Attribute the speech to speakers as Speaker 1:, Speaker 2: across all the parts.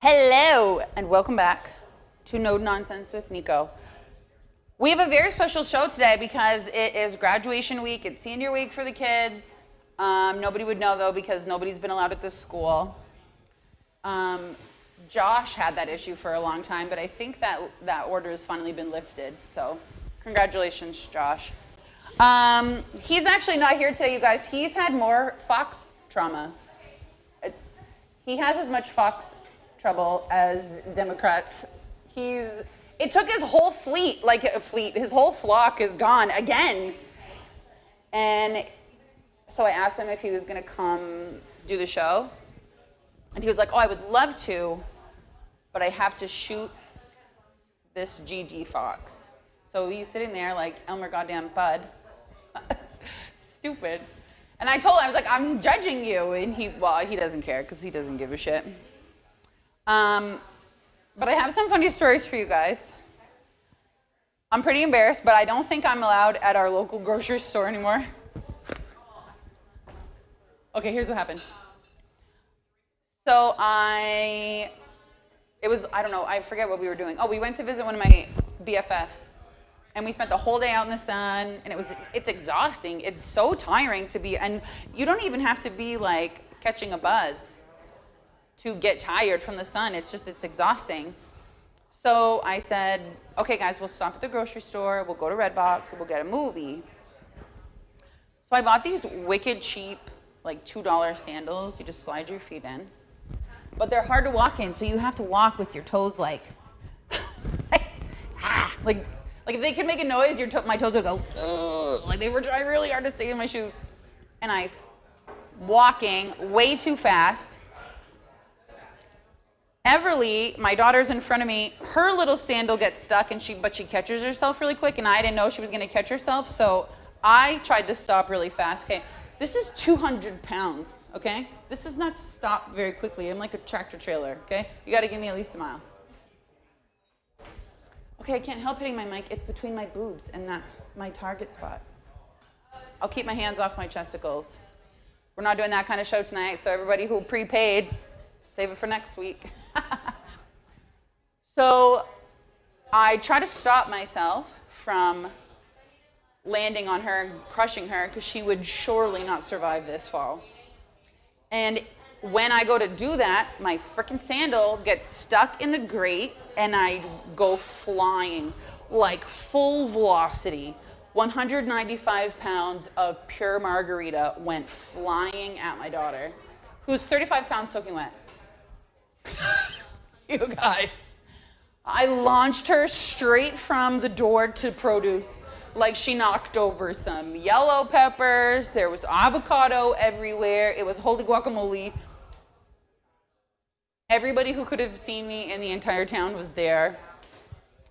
Speaker 1: Hello, and welcome back to No Nonsense with Nico. We have a very special show today because it is graduation week. It's senior week for the kids. Nobody would know, though, because nobody's been allowed at this school. Josh had that issue for a long time, but I think that order has finally been lifted. So congratulations, Josh. He's actually not here today, you guys. He's had more Fox trauma. He has as much Fox trouble as Democrats. It took his whole his whole flock is gone again. And so I asked him if he was gonna come do the show. And he was like, oh, I would love to, but I have to shoot this GD Fox. So he's sitting there like Elmer goddamn Bud. Stupid. And I told him, I was like, I'm judging you. And he doesn't care because he doesn't give a shit. But I have some funny stories for you guys. I'm pretty embarrassed, but I don't think I'm allowed at our local grocery store anymore. Okay, here's what happened. So I don't know, I forget what we were doing. Oh, we went to visit one of my BFFs. And we spent the whole day out in the sun, and it's exhausting. It's so tiring to be, and you don't even have to be like catching a buzz to get tired from the sun. It's exhausting. So I said, okay guys, we'll stop at the grocery store, we'll go to Redbox, we'll get a movie. So I bought these wicked cheap, like $2 sandals. You just slide your feet in. But they're hard to walk in, so you have to walk with your toes like if they could make a noise, my toes would go, ugh. Like they were trying really hard to stay in my shoes. And I'm walking way too fast. Everly, my daughter's in front of me, her little sandal gets stuck but she catches herself really quick, and I didn't know she was gonna catch herself, so I tried to stop really fast. Okay, this is 200 pounds, okay? This does not stop very quickly. I'm like a tractor trailer, okay? You gotta give me at least a mile. Okay, I can't help hitting my mic. It's between my boobs, and that's my target spot. I'll keep my hands off my chesticles. We're not doing that kind of show tonight, so everybody who prepaid, save it for next week. So I try to stop myself from landing on her and crushing her because she would surely not survive this fall. And when I go to do that, my frickin' sandal gets stuck in the grate and I go flying, like full velocity. 195 pounds of pure margarita went flying at my daughter, who's 35 pounds soaking wet. You guys. I launched her straight from the door to produce, like she knocked over some yellow peppers. There was avocado everywhere. It was holy guacamole. Everybody who could have seen me in the entire town was there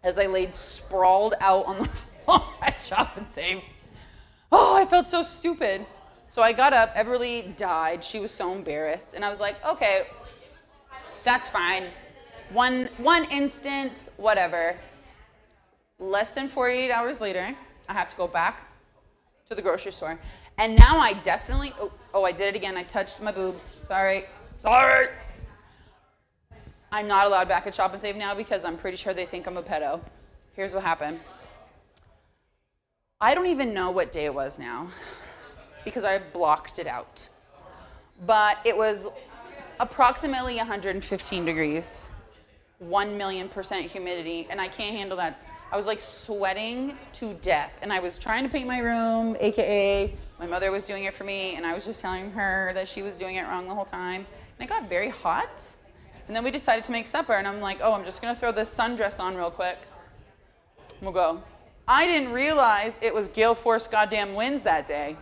Speaker 1: as I laid sprawled out on the floor at Shop and Save. Oh, I felt so stupid. So I got up. Everly died. She was so embarrassed. And I was like, okay, that's fine. One instance, whatever. Less than 48 hours later, I have to go back to the grocery store. And now I definitely, I did it again. I touched my boobs. Sorry. I'm not allowed back at Shop and Save now because I'm pretty sure they think I'm a pedo. Here's what happened. I don't even know what day it was now because I blocked it out. But it was approximately 115 degrees, 1,000,000% humidity, and I can't handle that. I was like sweating to death, and I was trying to paint my room, AKA my mother was doing it for me, and I was just telling her that she was doing it wrong the whole time. And it got very hot. And then we decided to make supper, and I'm like, I'm just gonna throw this sundress on real quick. We'll go. I didn't realize it was gale force goddamn winds that day.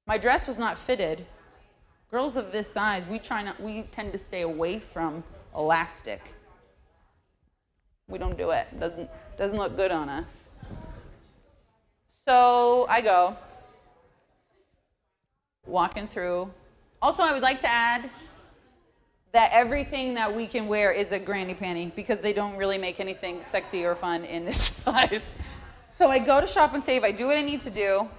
Speaker 1: My dress was not fitted. Girls of this size, we tend to stay away from elastic. We don't do it. Doesn't look good on us. So I go, walking through. Also, I would like to add that everything that we can wear is a granny panty because they don't really make anything sexy or fun in this size. So I go to Shop and Save. I do what I need to do.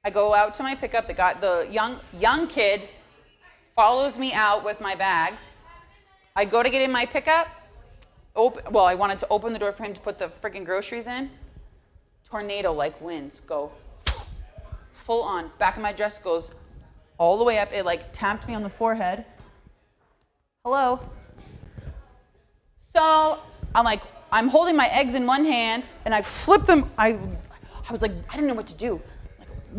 Speaker 1: I go out to my pickup. The young kid follows me out with my bags. I go to get in my pickup. I wanted to open the door for him to put the freaking groceries in. Tornado like winds go full on. Back of my dress goes all the way up. It like tapped me on the forehead. Hello. So I'm holding my eggs in one hand and I flip them. I was like, I didn't know what to do.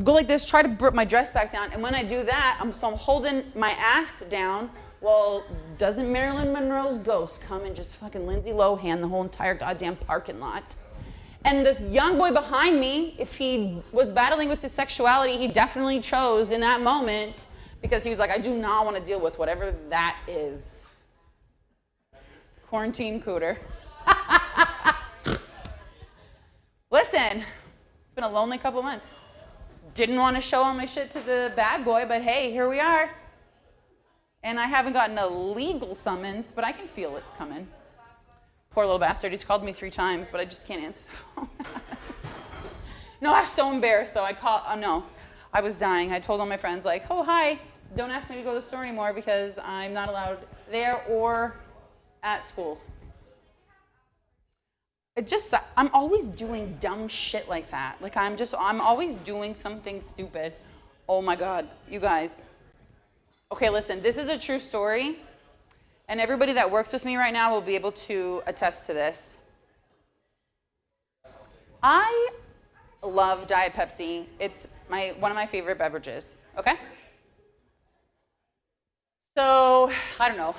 Speaker 1: Go like this, try to put my dress back down. And when I do that, I'm holding my ass down. Well, doesn't Marilyn Monroe's ghost come and just fucking Lindsay Lohan the whole entire goddamn parking lot? And the young boy behind me, if he was battling with his sexuality, he definitely chose in that moment because he was like, I do not want to deal with whatever that is. Quarantine cooter. Listen, it's been a lonely couple months. Didn't want to show all my shit to the bad boy, but hey, here we are. And I haven't gotten a legal summons, but I can feel it's coming. Poor little bastard. He's called me 3 times, but I just can't answer the phone. No, I was so embarrassed, though. I was dying. I told all my friends, like, oh, hi. Don't ask me to go to the store anymore because I'm not allowed there or at schools. I'm always doing dumb shit like that. Like, I'm always doing something stupid. Oh, my God. You guys. Okay, listen. This is a true story. And everybody that works with me right now will be able to attest to this. I love Diet Pepsi. It's one of my favorite beverages, okay? So, I don't know.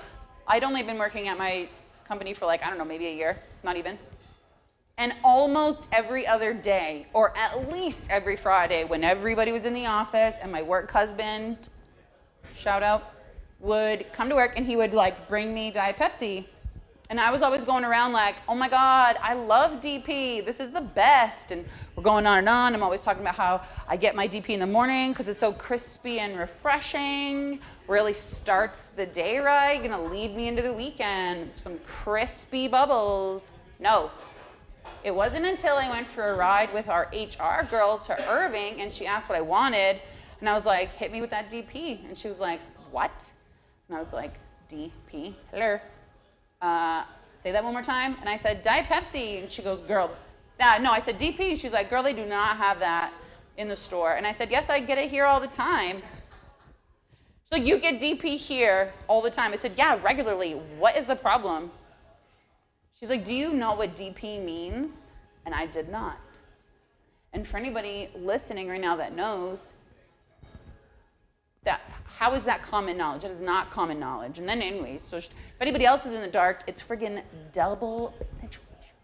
Speaker 1: I'd only been working at my company for maybe a year, not even. And almost every other day, or at least every Friday, when everybody was in the office and my work husband, shout out, would come to work and he would bring me Diet Pepsi. And I was always going around like, oh my God, I love DP. This is the best. And we're going on and on. I'm always talking about how I get my DP in the morning because it's so crispy and refreshing. Really starts the day right. Gonna lead me into the weekend. Some crispy bubbles. No. It wasn't until I went for a ride with our HR girl to Irving and she asked what I wanted. And I was like, hit me with that DP. And she was like, what? And I was like, DP, hello. Say that one more time. And I said, Diet Pepsi. And she goes, girl, no, I said DP. She's like, girl, they do not have that in the store. And I said, yes, I get it here all the time. She's like, you get DP here all the time. I said, yeah, regularly. What is the problem? She's like, do you know what DP means? And I did not. And for anybody listening right now that knows, how is that common knowledge? It is not common knowledge. And then anyways, so if anybody else is in the dark, it's friggin' double penetration.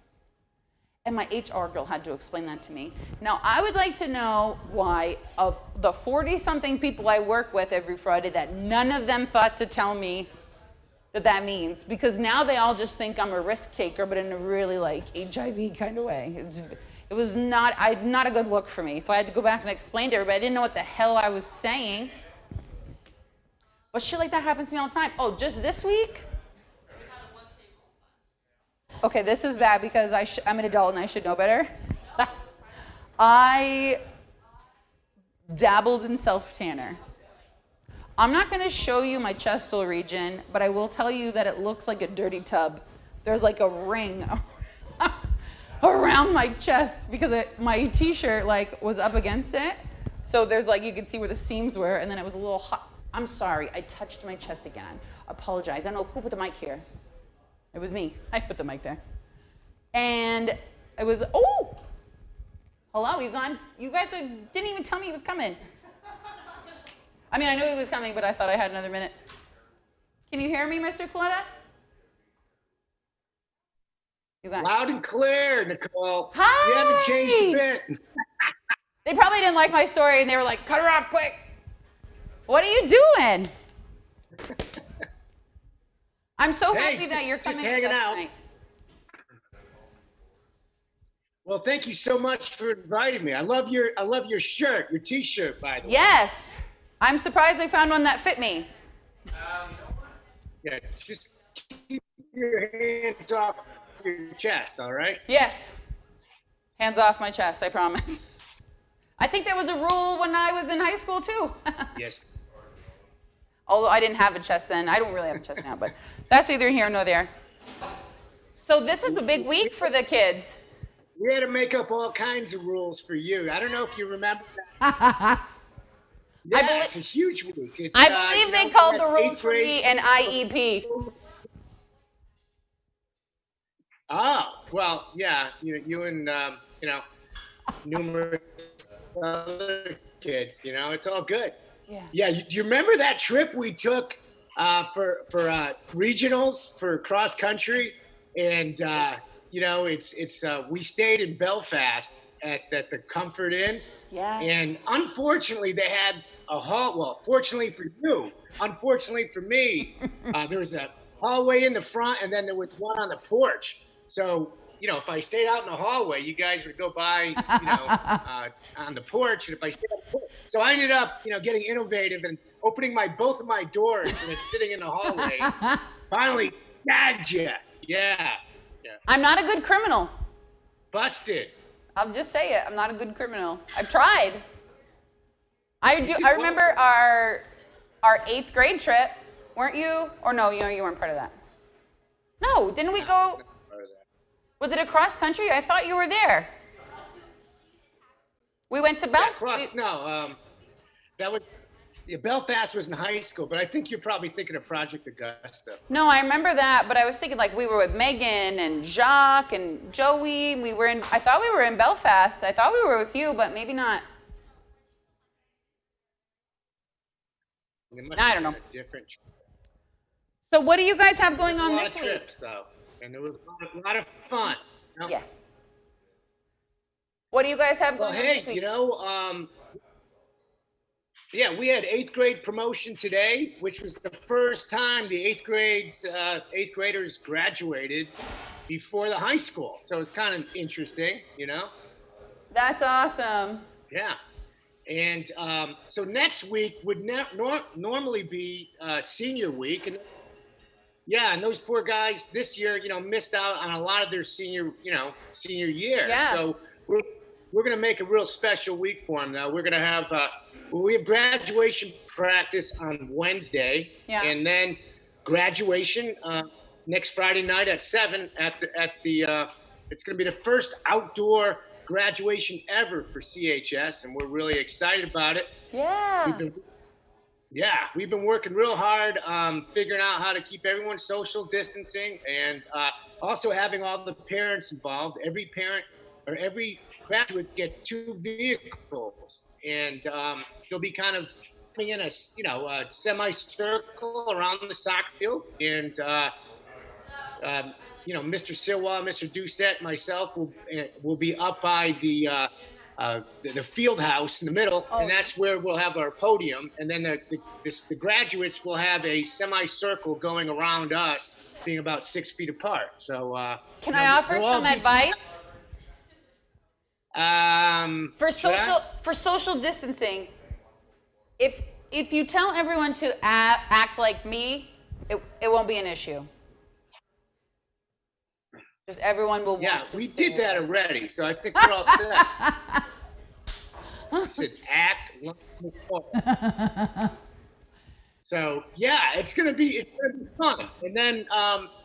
Speaker 1: And my HR girl had to explain that to me. Now, I would like to know why of the 40-something people I work with every Friday that none of them thought to tell me that means. Because now they all just think I'm a risk taker, but in a really HIV kind of way. It was not a good look for me. So I had to go back and explain to everybody. I didn't know what the hell I was saying. But shit like that happens to me all the time. Oh, just this week? Okay, this is bad because I'm an adult and I should know better. I dabbled in self-tanner. I'm not going to show you my chestal region, but I will tell you that it looks like a dirty tub. There's like a ring around my chest because my t-shirt was up against it. So there's you could see where the seams were, and then it was a little hot. I'm sorry, I touched my chest again. I apologize. I don't know who put the mic here. It was me. I put the mic there. And it was, oh! Hello, he's on. You guys didn't even tell me he was coming. I mean, I knew he was coming, but I thought I had another minute. Can you hear me, Mr. Coletta? You got
Speaker 2: loud and clear, Nicole.
Speaker 1: Hi!
Speaker 2: You haven't changed a bit.
Speaker 1: They probably didn't like my story, and they were like, cut her off quick. What are you doing? I'm so happy that you're coming
Speaker 2: just hanging out
Speaker 1: tonight.
Speaker 2: Well, thank you so much for inviting me. I love your shirt, your t-shirt, by the way.
Speaker 1: Yes. I'm surprised I found one that fit me.
Speaker 2: Yeah, just keep your hands off your chest, all right?
Speaker 1: Yes. Hands off my chest, I promise. I think there was a rule when I was in high school, too.
Speaker 2: Yes.
Speaker 1: Although I didn't have a chest then. I don't really have a chest now, but that's neither here nor there. So this is a big week for the kids.
Speaker 2: We had to make up all kinds of rules for you. I don't know if you remember that. Yeah, it's a huge week. It's,
Speaker 1: I believe they called the rules for me an IEP.
Speaker 2: Oh, well, yeah, you and, numerous other kids, it's all good.
Speaker 1: Yeah.
Speaker 2: Yeah, do you remember that trip we took for regionals for cross country? And, we stayed in Belfast at the Comfort Inn.
Speaker 1: Yeah.
Speaker 2: And unfortunately, they had a hall. Well, fortunately for you, unfortunately for me, there was a hallway in the front, and then there was one on the porch. So, if I stayed out in the hallway, you guys would go by, on the porch. And if I stayed on the porch, so I ended up, getting innovative and opening both of my doors and then sitting in the hallway. Finally, snagged you. Yeah.
Speaker 1: I'm not a good criminal.
Speaker 2: Busted.
Speaker 1: I'll just say it. I'm not a good criminal. I've tried. I remember our 8th grade trip. Weren't you? Or no, you weren't part of that. No, didn't we go? Was it a cross country? I thought you were there. We went to Belfast.
Speaker 2: That was Belfast was in high school, but I think you're probably thinking of Project Augusta.
Speaker 1: No, I remember that, but I was thinking like we were with Megan and Jacques and Joey. I thought we were in Belfast. I thought we were with you, but maybe not. I don't know.
Speaker 2: Different.
Speaker 1: So what do you guys have going on this week?
Speaker 2: Trips, though, and there was a lot of fun.
Speaker 1: Yes. What do you guys have going on this week?
Speaker 2: We had 8th grade promotion today, which was the first time the 8th graders graduated before the high school. So it's kind of interesting,
Speaker 1: That's awesome.
Speaker 2: Yeah. And so next week would normally be senior week. And and those poor guys this year, missed out on a lot of their senior year.
Speaker 1: Yeah.
Speaker 2: So we're going to make a real special week for them now. We're going to have we have graduation practice on Wednesday, and then graduation next Friday night at 7 at the it's going to be the first outdoor graduation ever for CHS, and we're really excited about it.
Speaker 1: Yeah.
Speaker 2: We've been working real hard figuring out how to keep everyone social distancing, and also having all the parents involved. Every parent or every graduate get 2 vehicles, and they'll be kind of coming in a semicircle around the soccer field, and Mr. Silwa, Mr. Doucette, myself will be up by the field house in the middle, and that's where we'll have our podium, and then the graduates will have a semicircle going around us, being about 6 feet apart. So
Speaker 1: can I offer some advice? For social distancing, if you tell everyone to act like me, it won't be an issue. Just everyone will want to stay.
Speaker 2: Yeah, we did that already, so I think we're all set. I said act like before. So it's gonna be fun. And then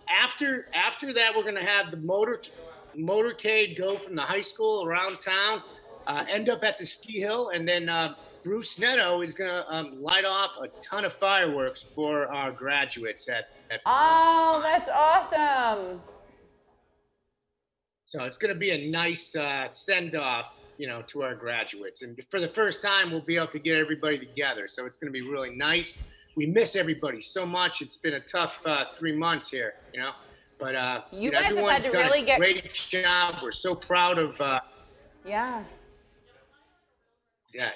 Speaker 2: after that, we're gonna have the motorcade go from the high school around town, end up at the ski hill, and then Bruce Netto is gonna light off a ton of fireworks for our graduates at
Speaker 1: Oh, that's awesome.
Speaker 2: So it's going to be a nice send-off, to our graduates. And for the first time, we'll be able to get everybody together. So it's going to be really nice. We miss everybody so much. It's been a tough 3 months here, But
Speaker 1: you guys have had to really get
Speaker 2: a great job. We're so proud of.
Speaker 1: Yeah,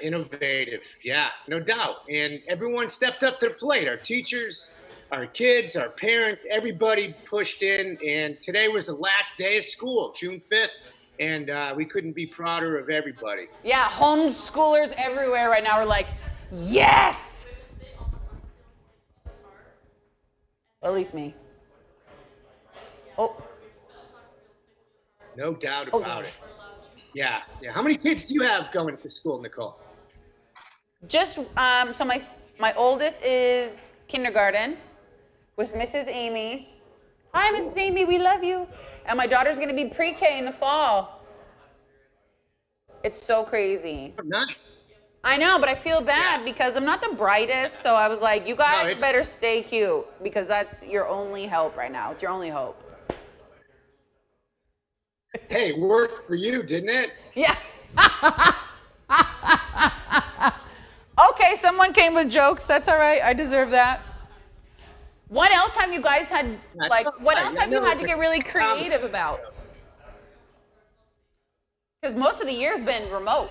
Speaker 2: innovative. Yeah, no doubt. And everyone stepped up to the plate. Our teachers, our kids, our parents, everybody pushed in, and today was the last day of school, June 5th, and we couldn't be prouder of everybody.
Speaker 1: Yeah, homeschoolers everywhere right now are like, yes! Or at least me. Oh.
Speaker 2: No doubt about it. Yeah. How many kids do you have going to school, Nicole?
Speaker 1: Just, so My oldest is kindergarten with Mrs. Amy. Hi, Mrs. Amy, we love you. And my daughter's going to be pre-K in the fall. It's so crazy.
Speaker 2: Nice.
Speaker 1: I know, but I feel bad because I'm not the brightest. So I was like, you guys better stay cute because that's your only help right now. It's your only hope.
Speaker 2: Hey, it worked for you, didn't it?
Speaker 1: Yeah. Okay, someone came with jokes. That's all right. I deserve that. What else have you guys had, what else have you had to get really creative about? Because most of the year's been remote.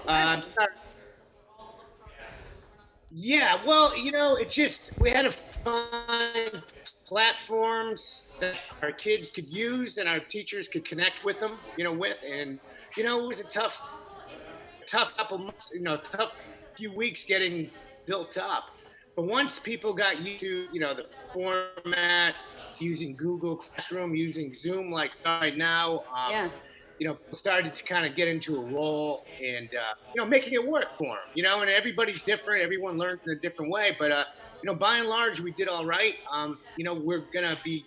Speaker 2: Yeah, well, we had to find platforms that our kids could use and our teachers could connect with them, with. And, it was a tough couple months, tough few weeks getting built up. But once people got used to, the format, using Google Classroom, using Zoom like right now, people started to kind of get into a role and, making it work for them, and everybody's different. Everyone learns in a different way. But, by and large, we did all right. We're going to be,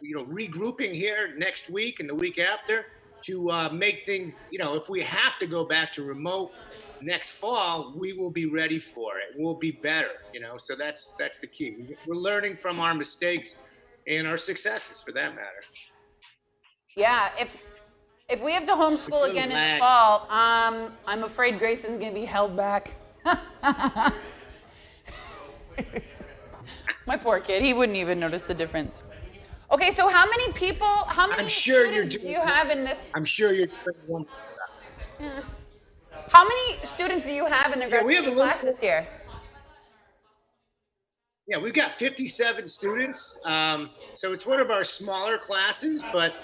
Speaker 2: regrouping here next week and the week after to make things, if we have to go back to remote next fall, we will be ready for it. We'll be better, so that's the key. We're learning from our mistakes and our successes for that matter.
Speaker 1: Yeah, if we have to homeschool again in the fall, I'm afraid Grayson's going to be held back. My poor kid, he wouldn't even notice the difference. Okay, so how many students do you have in this?
Speaker 2: I'm sure you're doing one.
Speaker 1: How many students do you have in the graduating class this year?
Speaker 2: Yeah, we've got 57 students. So it's one of our smaller classes, but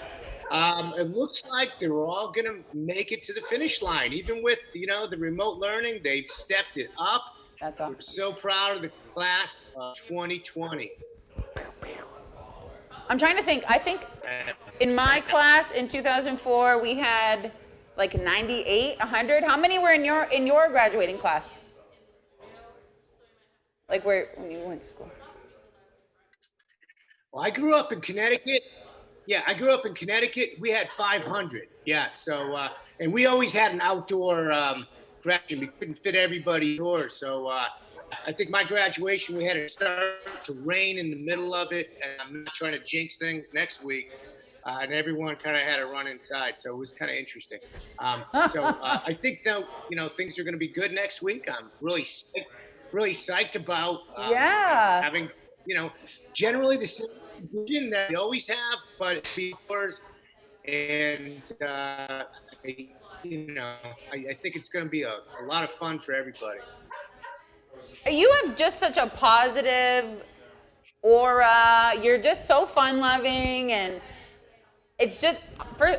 Speaker 2: it looks like they're all going to make it to the finish line. Even with, the remote learning, they've stepped it up.
Speaker 1: That's awesome.
Speaker 2: We're so proud of the class of 2020.
Speaker 1: I'm trying to think. I think in my class in 2004, we had like 98, 100. How many were in your graduating class? Like when you went to school?
Speaker 2: Well, I grew up in Connecticut. Yeah, I grew up in Connecticut. We had 500. Yeah, so and we always had an outdoor graduation. We couldn't fit everybody indoors, so I think my graduation, we had it start to rain in the middle of it, and I'm not trying to jinx things next week. And everyone kind of had to run inside, so it was kind of interesting. I think that things are going to be good next week. I'm really psyched about having generally the same vision that we always have, but it's yours. And I think it's going to be a lot of fun for everybody.
Speaker 1: You have just such a positive aura. You're just so fun-loving, and it's just,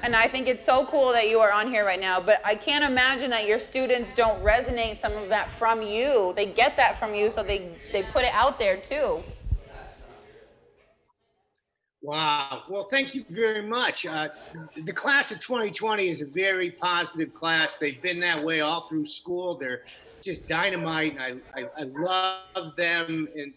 Speaker 1: and I think it's so cool that you are on here right now, but I can't imagine that your students don't resonate some of that from you. They get that from you, so they put it out there too.
Speaker 2: Wow. Well, thank you very much. The class of 2020 is a very positive class. They've been that way all through school. They're just dynamite, and I love them in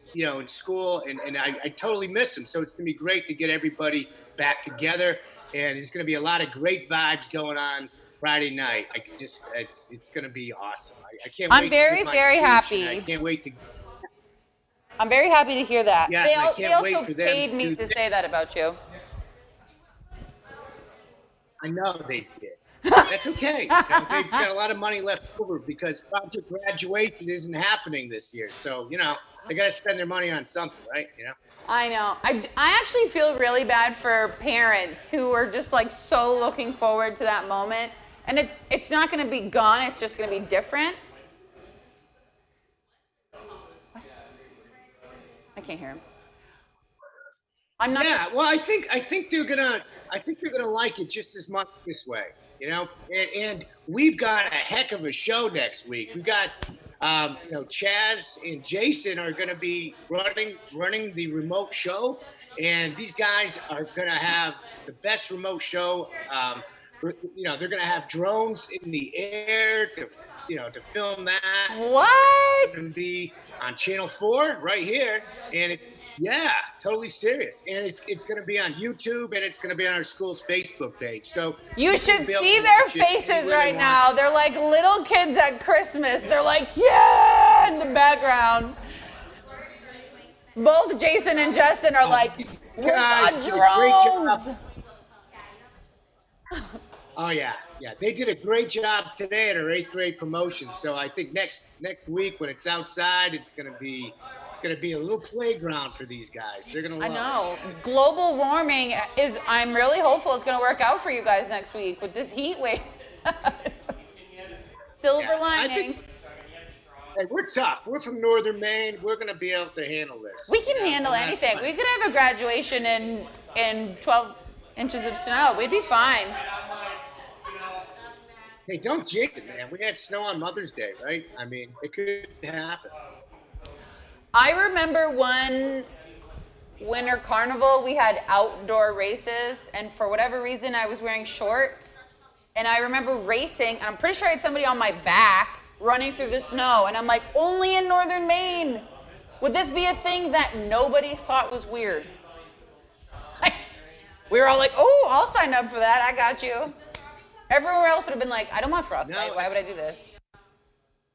Speaker 2: school, and I totally miss them. So it's gonna be great to get everybody back together, and there's gonna be a lot of great vibes going on Friday night. It's gonna be awesome. I can't wait. I'm
Speaker 1: very happy.
Speaker 2: I can't wait to.
Speaker 1: I'm very happy to hear that.
Speaker 2: Yeah,
Speaker 1: they also paid me to say that about you.
Speaker 2: I know they did. That's okay. They've got a lot of money left over because project graduation isn't happening this year. So, they got to spend their money on something, right?
Speaker 1: I know. I actually feel really bad for parents who are just like so looking forward to that moment. And it's not going to be gone. It's just going to be different. I can't hear him. I'm not.
Speaker 2: Yeah, well, I think they're gonna like it just as much this way, And we've got a heck of a show next week. We got, Chaz and Jason are gonna be running the remote show, and these guys are gonna have the best remote show. You know, they're going to have drones in the air to, you know, to film that.
Speaker 1: What?
Speaker 2: It's going to be on Channel 4 right here. And yeah, totally serious. And it's going to be on YouTube, and it's going to be on our school's Facebook page. So
Speaker 1: you should see their faces right now. They're like little kids at Christmas. They're like, yeah, in the background. Both Jason and Justin are like, we got drones.
Speaker 2: Oh yeah, they did a great job today at our 8th grade promotion. So I think next week when it's outside, it's gonna be a little playground for these guys. They're gonna love
Speaker 1: I know. Global warming I'm really hopeful it's gonna work out for you guys next week with this heat wave. Silver lining.
Speaker 2: Hey, we're tough. We're from northern Maine. We're gonna be able to handle this.
Speaker 1: We can handle anything. We could have a graduation in 12 inches of snow. We'd be fine.
Speaker 2: Hey, don't jinx it, man. We had snow on Mother's Day, right? I mean, it could happen.
Speaker 1: I remember one winter carnival, we had outdoor races, and for whatever reason, I was wearing shorts, and I remember racing, and I'm pretty sure I had somebody on my back running through the snow, and I'm like, only in northern Maine. Would this be a thing that nobody thought was weird? We were all like, oh, I'll sign up for that. I got you. Everywhere else would have been like, I don't want frostbite. Why would I do this?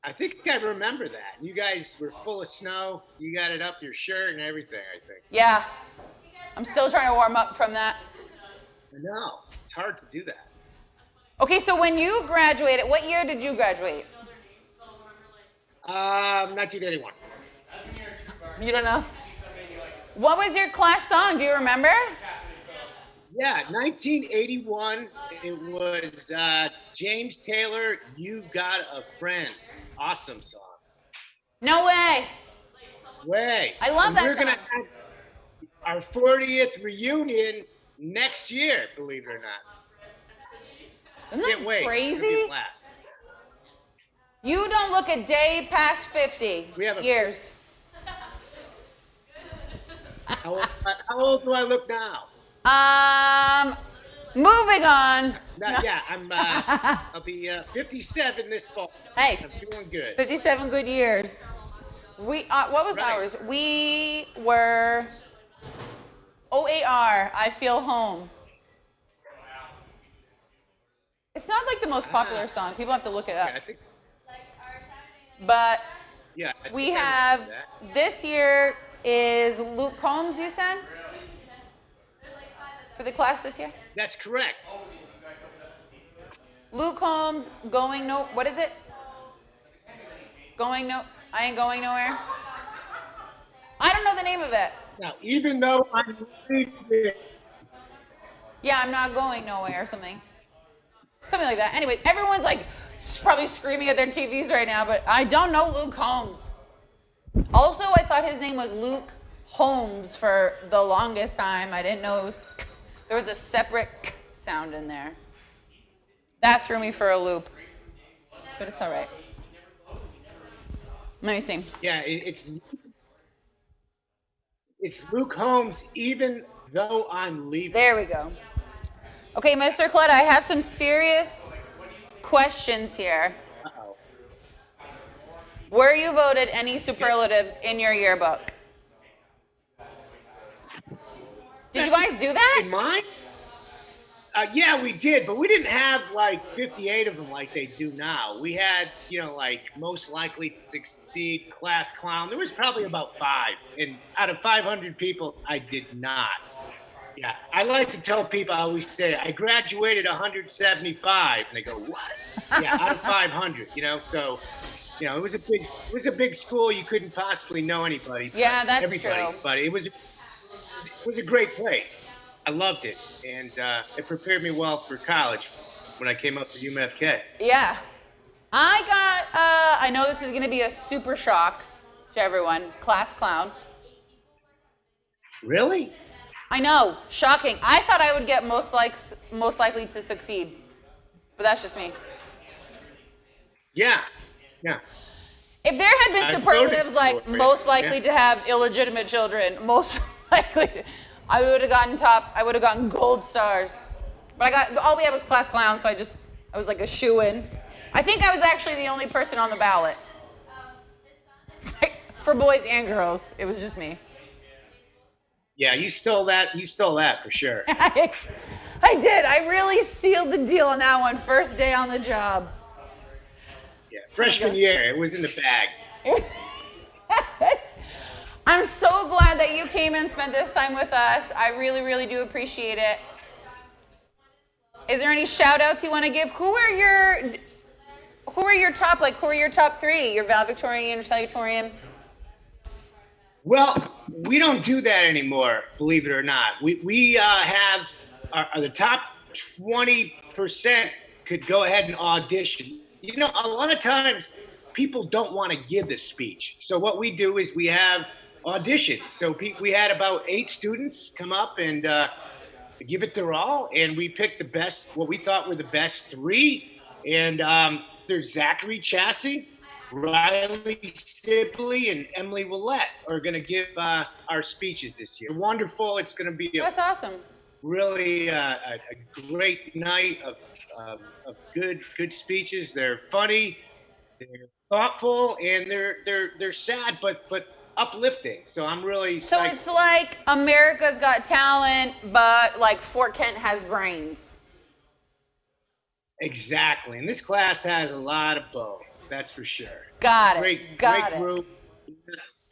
Speaker 2: I think I remember that. You guys were full of snow. You got it up your shirt and everything, I think.
Speaker 1: Yeah. I'm still trying to warm up from that.
Speaker 2: I know. It's hard to do that.
Speaker 1: Okay, so when you graduated, what year did you graduate?
Speaker 2: 1981.
Speaker 1: You don't know? What was your class song? Do you remember?
Speaker 2: Yeah, 1981. It was James Taylor, You Got a Friend. Awesome song.
Speaker 1: No way. I love that
Speaker 2: We're
Speaker 1: song.
Speaker 2: going to have our 40th reunion next year, believe it or not.
Speaker 1: Isn't
Speaker 2: Can't
Speaker 1: that
Speaker 2: wait.
Speaker 1: crazy? You don't look a day past 50 years.
Speaker 2: How old do I look now?
Speaker 1: Moving on.
Speaker 2: Yeah, I'll be 57 this fall.
Speaker 1: Hey,
Speaker 2: I'm doing good.
Speaker 1: 57 good years. What was ours? We were OAR, I Feel Home. It's not like the most popular song. People have to look it up.
Speaker 2: Yeah, I think,
Speaker 1: but
Speaker 2: yeah,
Speaker 1: we have, this year is Luke Combs, you said? For the class this year?
Speaker 2: That's correct.
Speaker 1: Luke Combs, Going No, what is it? Going No, I Ain't Going Nowhere? I don't know the name of it.
Speaker 2: Now, even though I'm leaving,
Speaker 1: Yeah, I'm not going nowhere or something. Something like that. Anyways, everyone's like probably screaming at their TVs right now, but I don't know Luke Combs. Also, I thought his name was Luke Holmes for the longest time. I didn't know there was a separate k sound in there. That threw me for a loop, but it's all right. Let me see.
Speaker 2: yeah, it's Luke Holmes, even though I'm leaving.
Speaker 1: There we go. Okay, Mr. Coletta, I have some serious questions here.
Speaker 2: Uh-oh.
Speaker 1: Were you voted any superlatives in your yearbook? Did you guys do that?
Speaker 2: In mine? Yeah, we did, but we didn't have like 58 of them like they do now. We had, like most likely to succeed, class clown. There was probably about 5, and out of 500 people, I did not. Yeah, I like to tell people, I always say, I graduated 175, and they go, what? Yeah, out of 500, so, it was a big school. You couldn't possibly know anybody.
Speaker 1: Yeah, that's
Speaker 2: everybody,
Speaker 1: true.
Speaker 2: But it was a great place. I loved it, and it prepared me well for college when I came up to UMFK.
Speaker 1: Yeah. I know this is going to be a super shock to everyone, class clown.
Speaker 2: Really?
Speaker 1: I know, shocking. I thought I would get most likely to succeed, but that's just me.
Speaker 2: Yeah.
Speaker 1: If there had been superlatives like most likely to have illegitimate children, most likely, I would have gotten gold stars. But all we had was class clown, so I was like a shoe-in. I think I was actually the only person on the ballot. For boys and girls, it was just me.
Speaker 2: Yeah, you stole that. You stole that for sure.
Speaker 1: I did. I really sealed the deal on that one. First day on the job.
Speaker 2: Yeah, freshman year, it was in the bag.
Speaker 1: I'm so glad that you came and spent this time with us. I really, really do appreciate it. Is there any shout outs you want to give? Who are your top three? Your valedictorian, your salutatorian?
Speaker 2: Well, we don't do that anymore, believe it or not. We have the top 20% could go ahead and audition. You know, a lot of times people don't want to give the speech. So what we do is we have auditions. So we had about 8 students come up and give it their all, and we picked the best, what we thought were the best 3. And there's Zachary Chassie, Riley Sibley, and Emily Willette are going to give our speeches this year. Wonderful. It's going to be
Speaker 1: That's awesome.
Speaker 2: Really a great night of good speeches. They're funny, they're thoughtful, and they're sad but uplifting. So I'm really
Speaker 1: So it's like America's Got Talent, but like Fort Kent has brains.
Speaker 2: Exactly. And this class has a lot of both. That's for sure.
Speaker 1: Got it.
Speaker 2: Great
Speaker 1: Got
Speaker 2: group.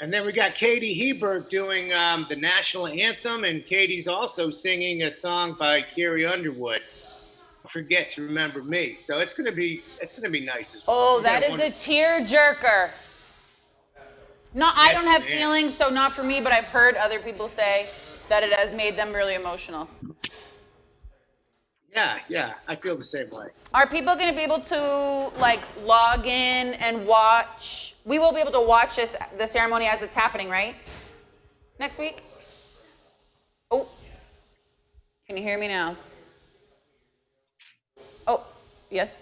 Speaker 2: And then we got Katie Hebert doing the national anthem, and Katie's also singing a song by Carrie Underwood, "Forget to Remember Me." So it's gonna be nice as well.
Speaker 1: Oh, that is a tear jerker. No, I don't have feelings, so not for me, but I've heard other people say that it has made them really emotional.
Speaker 2: Yeah, I feel the same way.
Speaker 1: Are people going to be able to like log in and watch? We will be able to watch the ceremony as it's happening, right? Next week? Oh, can you hear me now? Oh, yes.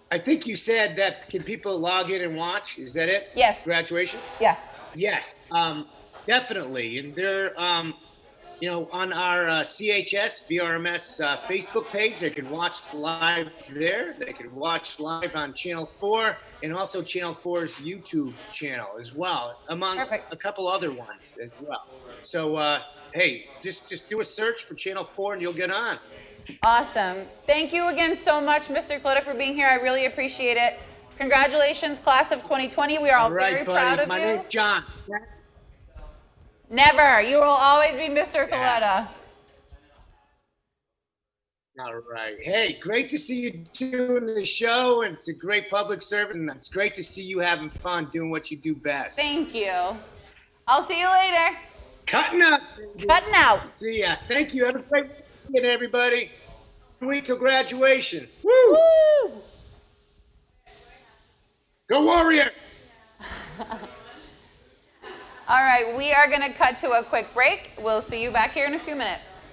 Speaker 2: I think you said that can people log in and watch? Is that it?
Speaker 1: Yes.
Speaker 2: Graduation?
Speaker 1: Yeah.
Speaker 2: Yes, definitely. And they're, on our CHS VRMS Facebook page, they can watch live there. They can watch live on Channel 4 and also Channel 4's YouTube channel as well, among a couple other ones as well. So, hey, just do a search for Channel 4 and you'll get on.
Speaker 1: Awesome. Thank you again so much, Mr. Coletta, for being here. I really appreciate it. Congratulations, class of 2020. We are all very proud of you.
Speaker 2: My name's John.
Speaker 1: Never. You will always be Mr. Coletta.
Speaker 2: All right. Hey, great to see you doing the show, and it's a great public service, and it's great to see you having fun doing what you do best.
Speaker 1: Thank you. I'll see you later.
Speaker 2: Cutting out.
Speaker 1: Cutting out.
Speaker 2: See ya. Thank you. Have a great weekend, everybody. Week till graduation. Woo!
Speaker 1: Woo!
Speaker 2: Go Warrior!
Speaker 1: All right, we are going to cut to a quick break. We'll see you back here in a few minutes.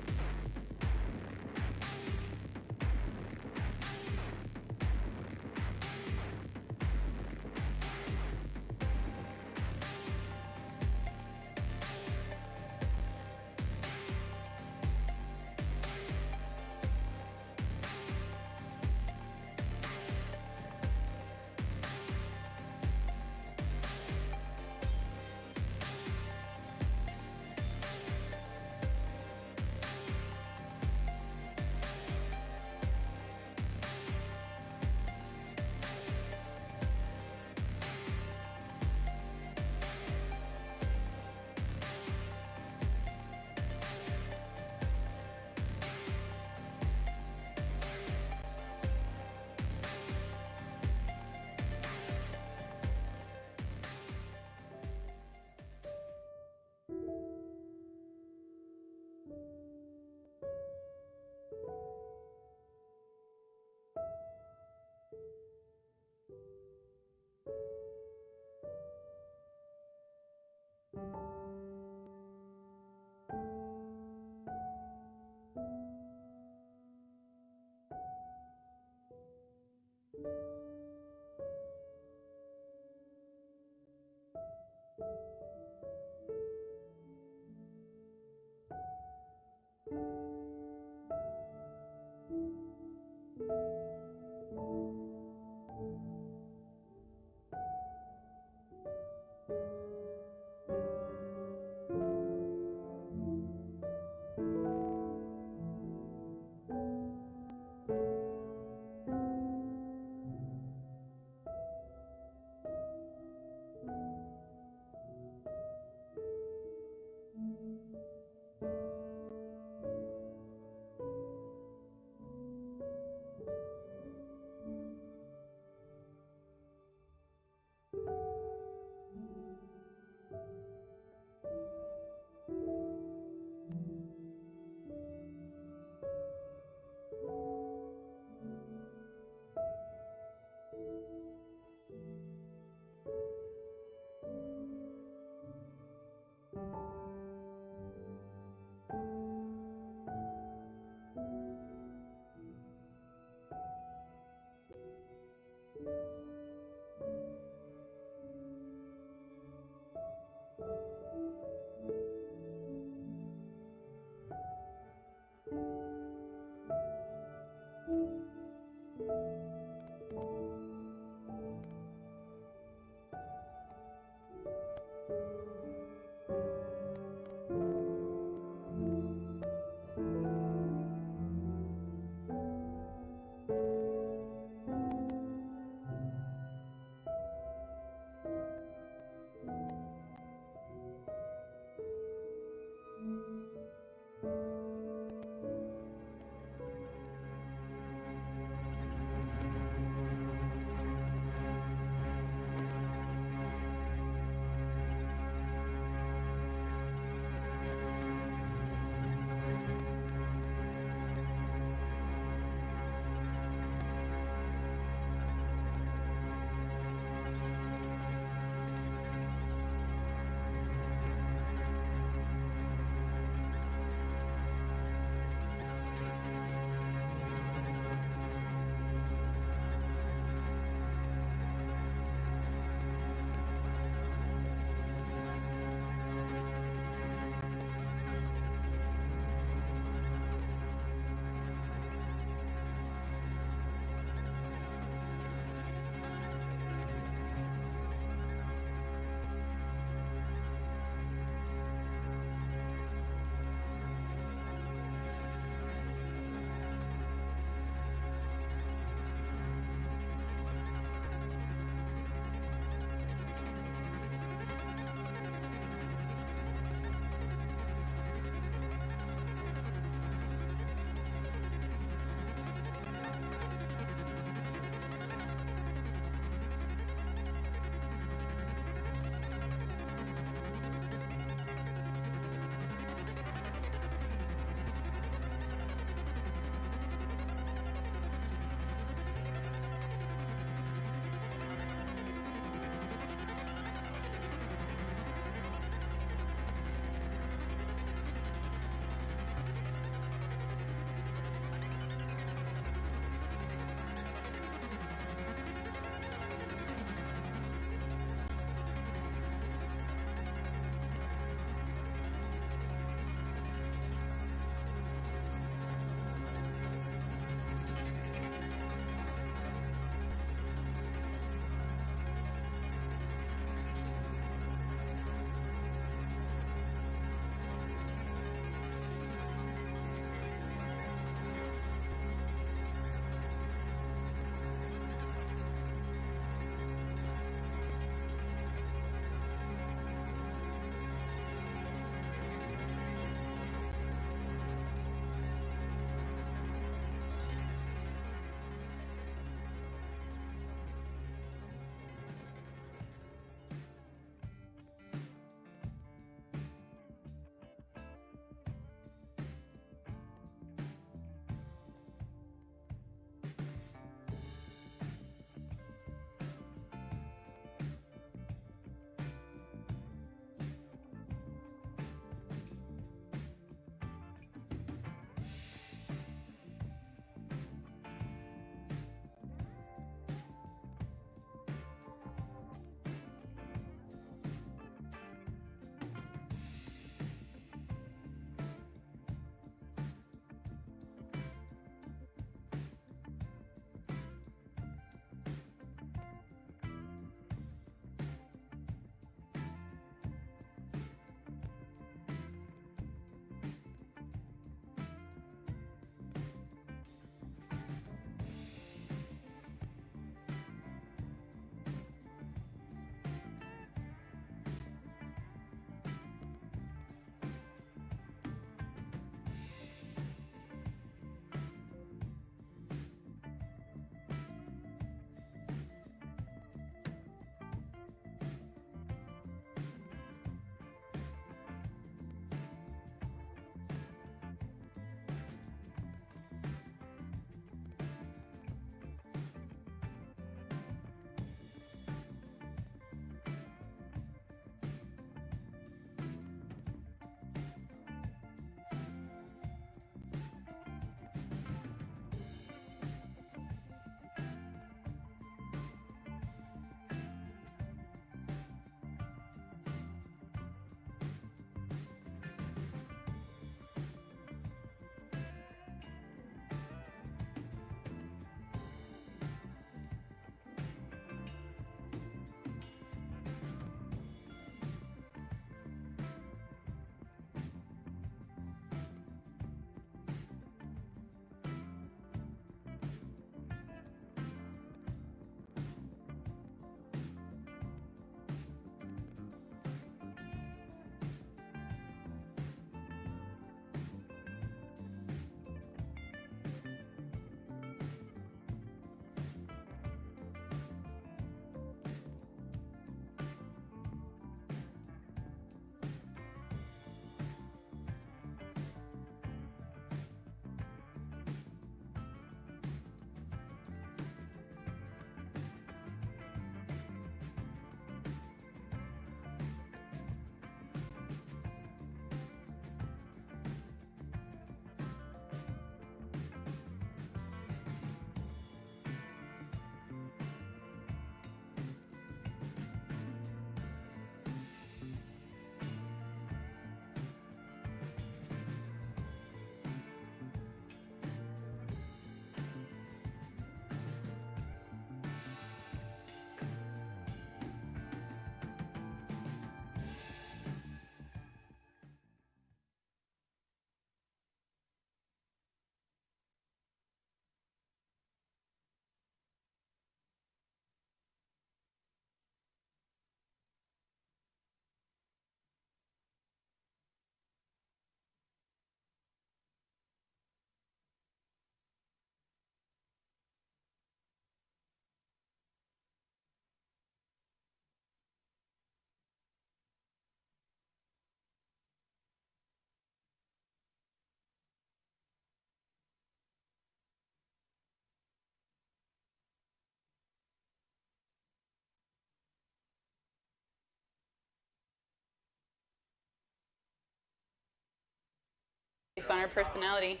Speaker 1: Based on her personality.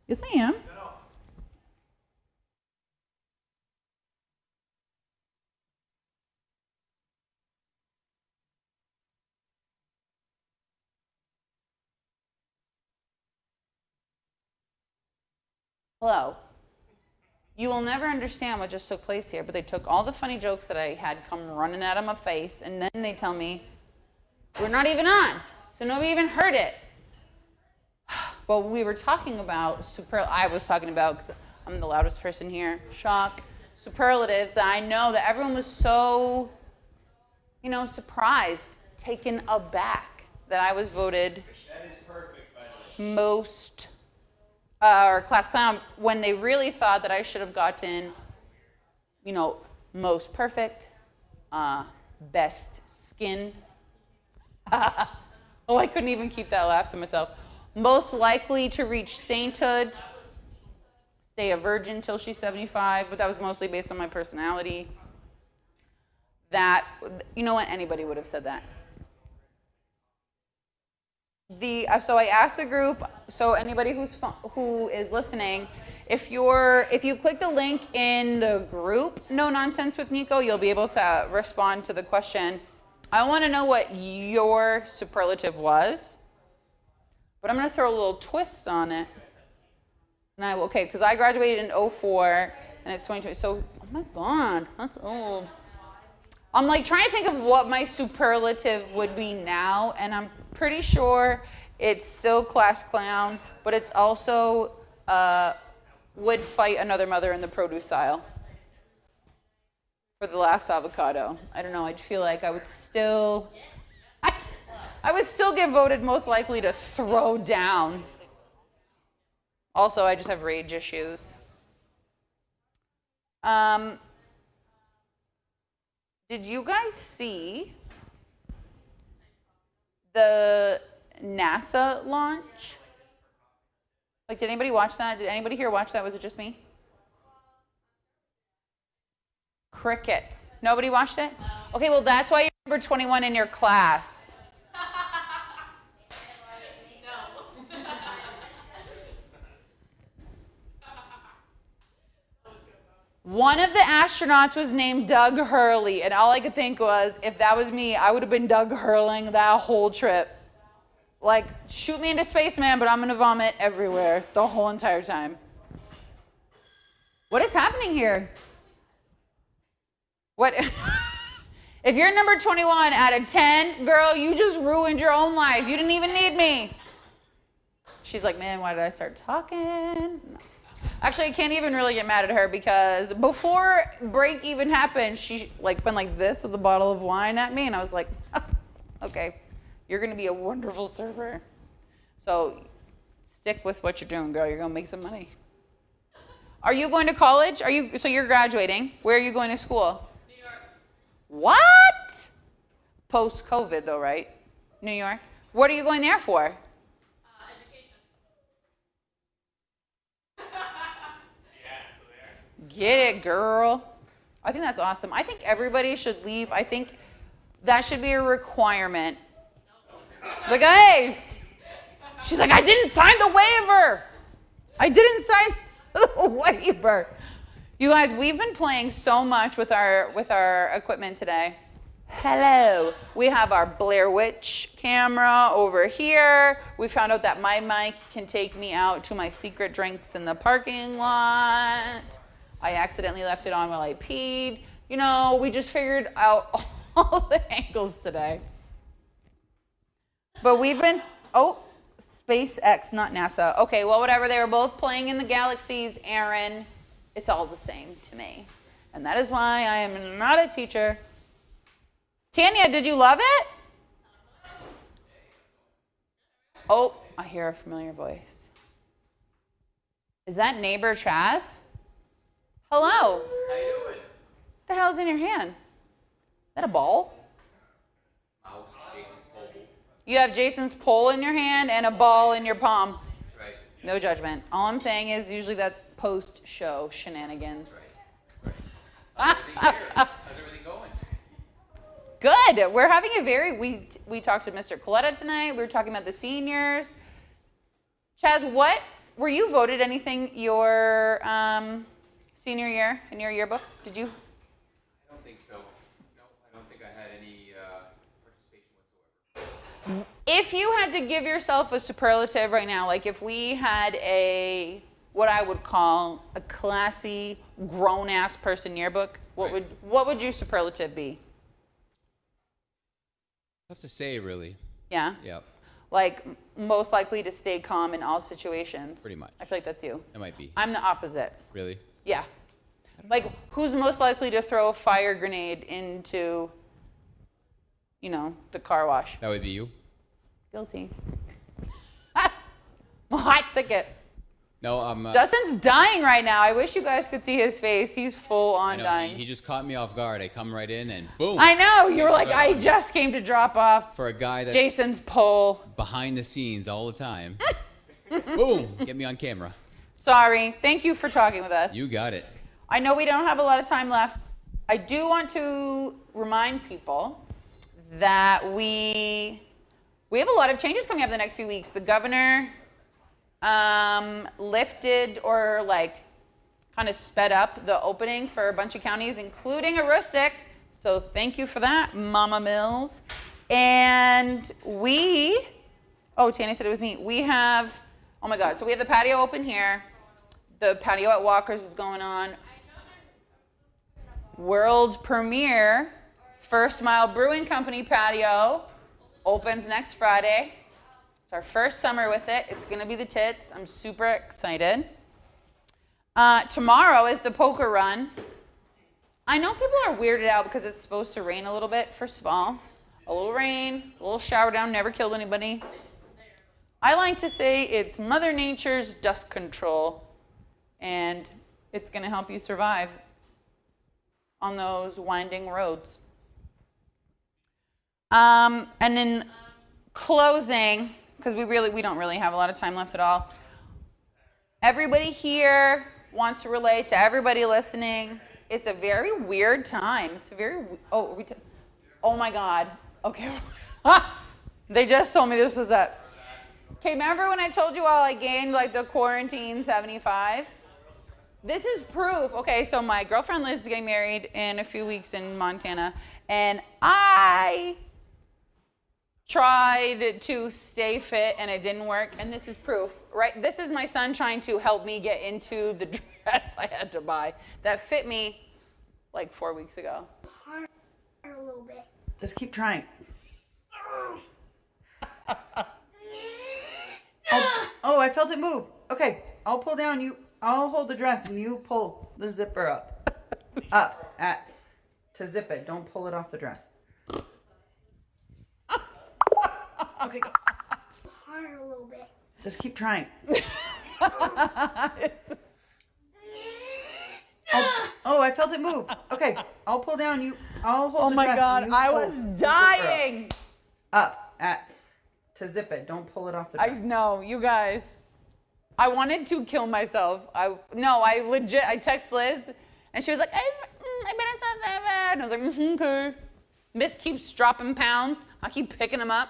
Speaker 1: Yes, I am. Hello. You will never understand what just took place here, but they took all the funny jokes that I had come running out of my face, and then they tell me, we're not even on, so nobody even heard it. But we were talking about, I was talking about, because I'm the loudest person here, shock, superlatives that I know that everyone was so, surprised, taken aback that I was voted most or class clown when they really thought that I should have gotten, most perfect, best skin. Oh, I couldn't even keep that laugh to myself. Most likely to reach sainthood, stay a virgin till she's 75, but that was mostly based on my personality. That, you know what, anybody would have said that. So I asked the group, so anybody who is listening, if you click the link in the group, No Nonsense with Nico, you'll be able to respond to the question. I want to know what your superlative was, but I'm going to throw a little twist on it. And because I graduated in 2004, and it's 2020, so, oh my God, that's old. I'm like trying to think of what my superlative would be now, and I'm pretty sure it's still class clown, but it's also would fight another mother in the produce aisle for the last avocado. I don't know, I'd feel like I would still get voted most likely to throw down. Also, I just have rage issues. Did you guys see the NASA launch? Like, did anybody watch that? Did anybody here watch that? Was it just me? Crickets. Nobody watched it? Okay, well, that's why you're number 21 in your class. One of the astronauts was named Doug Hurley, and all I could think was, if that was me, I would have been Doug hurling that whole trip. Like, shoot me into space, man, but I'm going to vomit everywhere the whole entire time. What is happening here? What? If you're number 21 out of 10, girl, you just ruined your own life. You didn't even need me. She's like, man, why did I start talking? No. Actually, I can't even really get mad at her because before break even happened, she went like this with a bottle of wine at me, and I was like, okay, you're going to be a wonderful server. So stick with what you're doing, girl. You're going to make some money. Are you going to college? So you're graduating. Where are you going to school?
Speaker 3: New York.
Speaker 1: What? Post-COVID, though, right? New York. What are you going there for? Get it, girl. I think that's awesome. I think everybody should leave. I think that should be a requirement. Like, hey, she's like, I didn't sign the waiver. I didn't sign the waiver. You guys, we've been playing so much with our equipment today. Hello. We have our Blair Witch camera over here. We found out that my mic can take me out to my secret drinks in the parking lot. I accidentally left it on while I peed. We just figured out all the angles today. But we've been, SpaceX, not NASA. Okay, well, whatever. They were both playing in the galaxies, Aaron. It's all the same to me. And that is why I am not a teacher. Tanya, did you love it? Oh, I hear a familiar voice. Is that neighbor Chaz? Hello.
Speaker 3: How you doing?
Speaker 1: What the hell's in your hand? Is that a ball?
Speaker 3: Mouse, Jason's pole.
Speaker 1: You have Jason's pole in your hand and a ball in your palm.
Speaker 3: That's right.
Speaker 1: No judgment. All I'm saying is usually that's post-show shenanigans.
Speaker 3: Right. How's everything going?
Speaker 1: Good. We're having a we talked to Mr. Coletta tonight. We were talking about the seniors. Chaz, what were you voted anything your senior year in your yearbook? Did you?
Speaker 3: I don't think so. No, I don't think I had any participation whatsoever.
Speaker 1: If you had to give yourself a superlative right now, like if we had what I would call a classy, grown-ass person yearbook, what would your superlative be?
Speaker 4: Tough to say, really.
Speaker 1: Yeah?
Speaker 4: Yep.
Speaker 1: Like most likely to stay calm in all situations.
Speaker 4: Pretty much.
Speaker 1: I feel like that's you.
Speaker 4: It might be.
Speaker 1: I'm the opposite.
Speaker 4: Really?
Speaker 1: Yeah. Like who's most likely to throw a fire grenade into, the car wash?
Speaker 4: That would be you?
Speaker 1: Guilty. Hot ticket.
Speaker 4: No, I'm...
Speaker 1: Justin's dying right now. I wish you guys could see his face. He's full on dying.
Speaker 4: He just caught me off guard. I come right in and boom.
Speaker 1: I know. You were like, I just came to drop off
Speaker 4: For a guy that's
Speaker 1: Jason's pole.
Speaker 4: behind the scenes all the time. Boom. Get me on camera.
Speaker 1: Sorry. Thank you for talking with us.
Speaker 4: You got it.
Speaker 1: I know we don't have a lot of time left. I do want to remind people that we have a lot of changes coming up the next few weeks. The governor lifted or kind of sped up the opening for a bunch of counties, including Aroostook. So thank you for that, Mama Mills. And Tana said it was neat. We have, oh my God, so we have the patio open here. The patio at Walker's is going on. World premiere, First Mile Brewing Company patio opens next Friday. It's our first summer with it. It's going to be the tits. I'm super excited. Tomorrow is the poker run. I know people are weirded out because it's supposed to rain a little bit, first of all. A little rain, a little shower down, never killed anybody. I like to say it's Mother Nature's dust control, and it's going to help you survive on those winding roads. And in closing, because we don't really have a lot of time left at all. Everybody here wants to relate to everybody listening. It's a very weird time. It's a very oh my God. Okay. They just told me this was that. Okay, remember when I told you all I gained the quarantine 75? This is proof. Okay, so my girlfriend Liz is getting married in a few weeks in Montana, and I tried to stay fit and it didn't work, and this is proof, right? This is my son trying to help me get into the dress I had to buy that fit me 4 weeks ago.
Speaker 5: Hard a little bit.
Speaker 1: Just keep trying. Oh, I felt it move. Okay, I'll pull down, I'll hold the dress and you pull the zipper up. To zip it. Don't pull it off the dress. Okay, go.
Speaker 5: Hard a little bit.
Speaker 1: Just keep trying. Oh, I felt it move. Okay, I'll pull down, I'll hold the dress. Oh my God, I was dying. To zip it. Don't pull it off the dress. I know, you guys. I wanted to kill myself. I text Liz, and she was like, I bet it's not that bad. And I was like, okay. Miss keeps dropping pounds. I keep picking them up.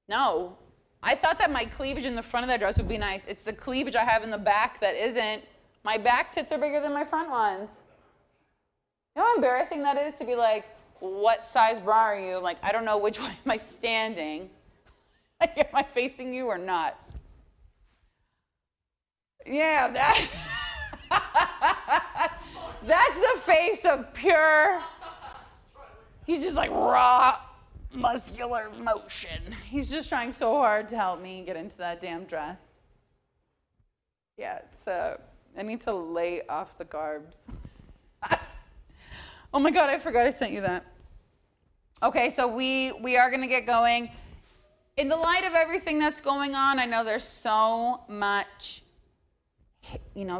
Speaker 1: No. I thought that my cleavage in the front of that dress would be nice. It's the cleavage I have in the back that isn't. My back tits are bigger than my front ones. You know how embarrassing that is to be like, what size bra are you? I don't know which way am I standing. Am I facing you or not? Yeah, that's the face of pure, he's just raw, muscular motion. He's just trying so hard to help me get into that damn dress. Yeah, I need to lay off the carbs. Oh my God, I forgot I sent you that. Okay, so we are gonna get going. In the light of everything that's going on, I know there's so much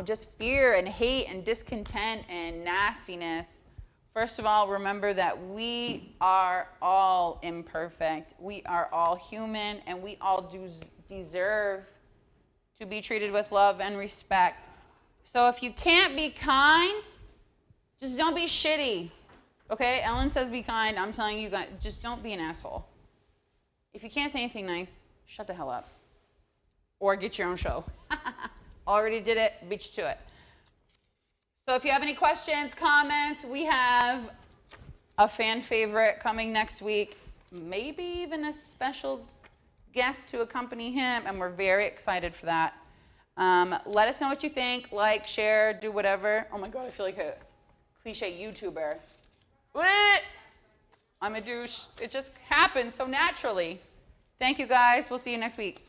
Speaker 1: just fear and hate and discontent and nastiness. First of all, remember that we are all imperfect. We are all human, and we all deserve to be treated with love and respect. So if you can't be kind, just don't be shitty. Okay? Ellen says be kind. I'm telling you guys, just don't be an asshole. If you can't say anything nice, shut the hell up. or get your own show. Already did it, beat you to it. So if you have any questions, comments, we have a fan favorite coming next week, maybe even a special guest to accompany him, and we're very excited for that. Let us know what you think, like, share, do whatever. Oh my God, I feel like a cliche YouTuber. What? I'm a douche. It just happens so naturally. Thank you guys. We'll see you next week.